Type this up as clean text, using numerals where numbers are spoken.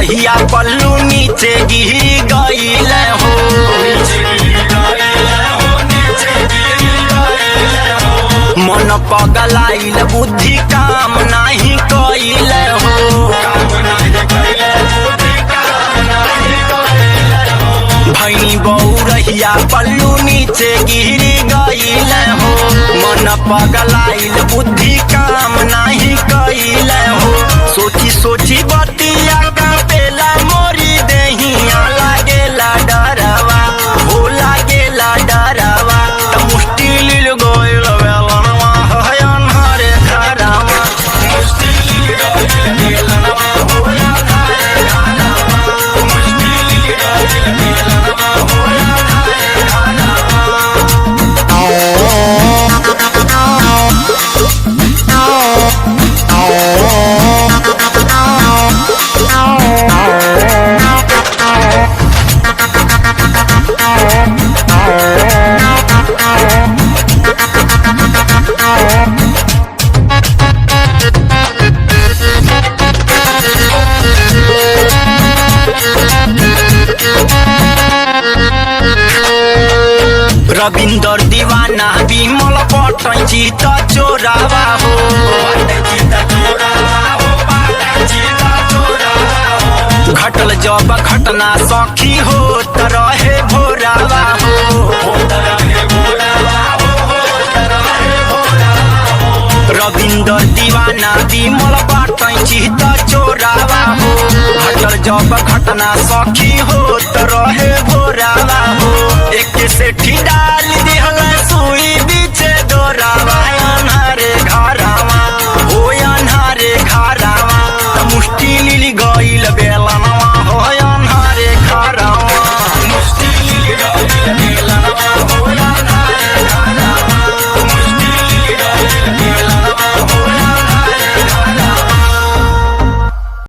बौरहिया पल्लू नीचे गिर गईल हो। मन पगलाइल बुद्धि काम नहीं कईल हो। भई बौरहिया पल्लू नीचे गिर गईल हो। मन पगलाइल बुद्धि काम नहीं कईल हो। सोची सोची बतिया का पेला मोरी देहिया लागेला डरवा हो लागेला डरवा। त मुश्किल गइल बेलनवा हयन हरे घरवा मुश्किल गइल बेलनवा हो हरे घरवा मुश्किल गइल बेलनवा हो हरे रविंदर दीवाना विमल पटै चित चोरावा हो। घटल जब घटना सखी हो त रहे भोरावा हो। रविंदर दीवाना विमल पटै चित चोरावा हो। घटल जब घटना सखी हो त रहे भोरावा हो। एक सेठी डाल दिहल सुई